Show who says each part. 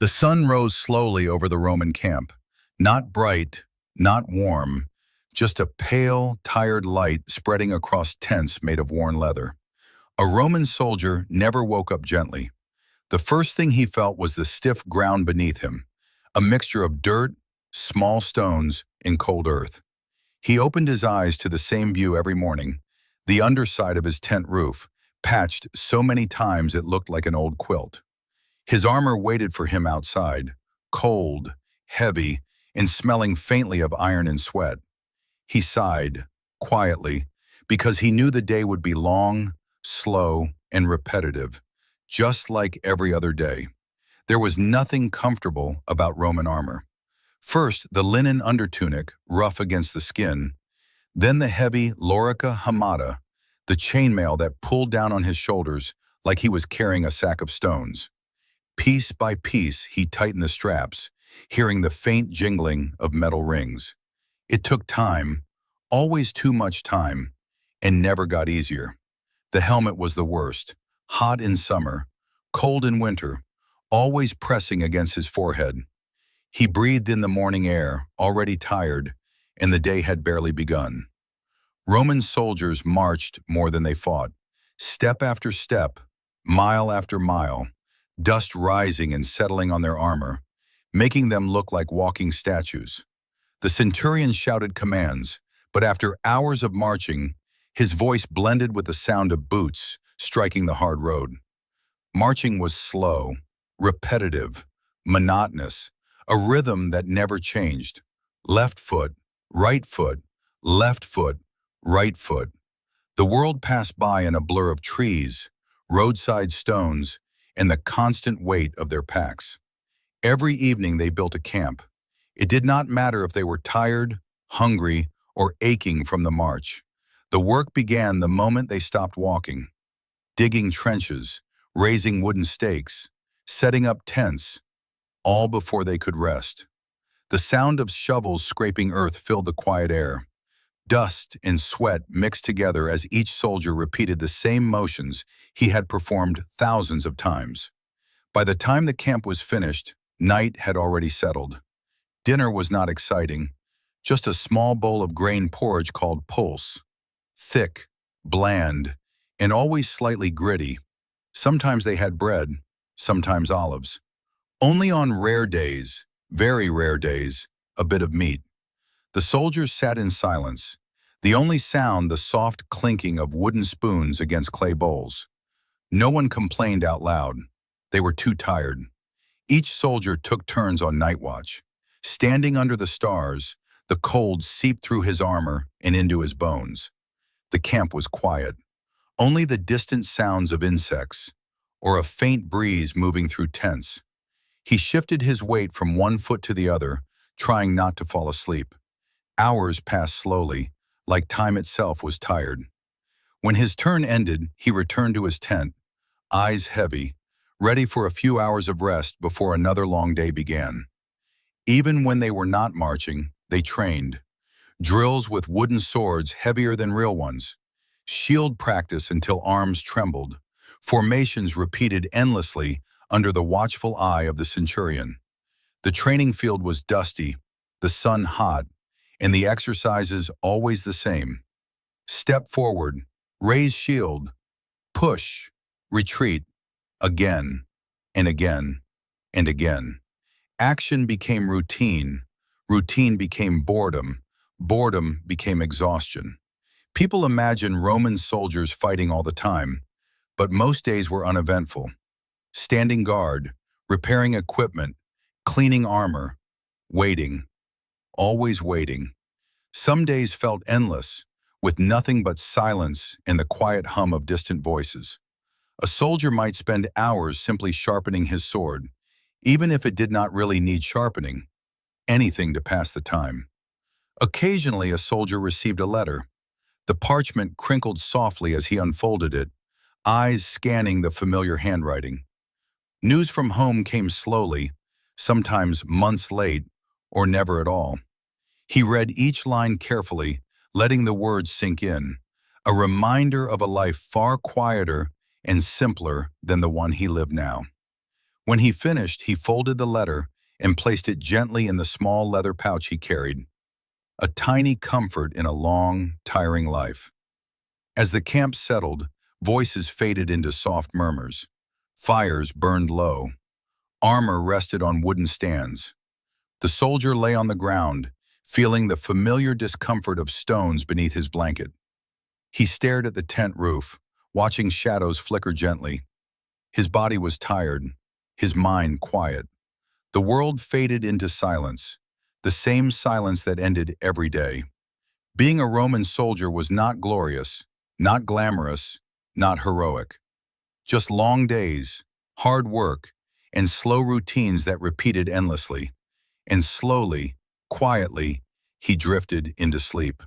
Speaker 1: The sun rose slowly over the Roman camp, not bright, not warm, just a pale, tired light spreading across tents made of worn leather. A Roman soldier never woke up gently. The first thing he felt was the stiff ground beneath him, a mixture of dirt, small stones, and cold earth. He opened his eyes to the same view every morning, the underside of his tent roof, patched so many times it looked like an old quilt. His armor waited for him outside, cold, heavy, and smelling faintly of iron and sweat. He sighed, quietly, because he knew the day would be long, slow, and repetitive, just like every other day. There was nothing comfortable about Roman armor. First, the linen undertunic, rough against the skin, then the heavy lorica hamada, the chainmail that pulled down on his shoulders like he was carrying a sack of stones. Piece by piece, he tightened the straps, hearing the faint jingling of metal rings. It took time, always too much time, and never got easier. The helmet was the worst, hot in summer, cold in winter, always pressing against his forehead. He breathed in the morning air, already tired, and the day had barely begun. Roman soldiers marched more than they fought, step after step, mile after mile, dust rising and settling on their armor, making them look like walking statues. The centurion shouted commands, but after hours of marching, his voice blended with the sound of boots striking the hard road. Marching was slow, repetitive, monotonous, a rhythm that never changed. Left foot, right foot, left foot, right foot. The world passed by in a blur of trees, roadside stones, and the constant weight of their packs. Every evening they built a camp. It did not matter if they were tired, hungry, or aching from the march. The work began the moment they stopped walking. Digging trenches, raising wooden stakes, setting up tents, all before they could rest. The sound of shovels scraping earth filled the quiet air. Dust and sweat mixed together as each soldier repeated the same motions he had performed thousands of times. By the time the camp was finished, night had already settled. Dinner was not exciting, just a small bowl of grain porridge called pulse. Thick, bland, and always slightly gritty. Sometimes they had bread, sometimes olives. Only on rare days, very rare days, a bit of meat. The soldiers sat in silence, the only sound the soft clinking of wooden spoons against clay bowls. No one complained out loud. They were too tired. Each soldier took turns on night watch. Standing under the stars, the cold seeped through his armor and into his bones. The camp was quiet. Only the distant sounds of insects, or a faint breeze moving through tents. He shifted his weight from one foot to the other, trying not to fall asleep. Hours passed slowly, like time itself was tired. When his turn ended, he returned to his tent, eyes heavy, ready for a few hours of rest before another long day began. Even when they were not marching, they trained. Drills with wooden swords heavier than real ones. Shield practice until arms trembled. Formations repeated endlessly under the watchful eye of the centurion. The training field was dusty, the sun hot, and the exercises always the same. Step forward, raise shield, push, retreat, again, and again, and again. Action became routine, routine became boredom, boredom became exhaustion. People imagine Roman soldiers fighting all the time, but most days were uneventful. Standing guard, repairing equipment, cleaning armor, waiting. Always waiting. Some days felt endless, with nothing but silence and the quiet hum of distant voices. A soldier might spend hours simply sharpening his sword, even if it did not really need sharpening, anything to pass the time. Occasionally, a soldier received a letter. The parchment crinkled softly as he unfolded it, eyes scanning the familiar handwriting. News from home came slowly, sometimes months late, or never at all. He read each line carefully, letting the words sink in, a reminder of a life far quieter and simpler than the one he lived now. When he finished, he folded the letter and placed it gently in the small leather pouch he carried, a tiny comfort in a long, tiring life. As the camp settled, voices faded into soft murmurs. Fires burned low. Armor rested on wooden stands. The soldier lay on the ground, feeling the familiar discomfort of stones beneath his blanket. He stared at the tent roof, watching shadows flicker gently. His body was tired, his mind quiet. The world faded into silence, the same silence that ended every day. Being a Roman soldier was not glorious, not glamorous, not heroic. Just long days, hard work, and slow routines that repeated endlessly. And slowly, quietly, he drifted into sleep.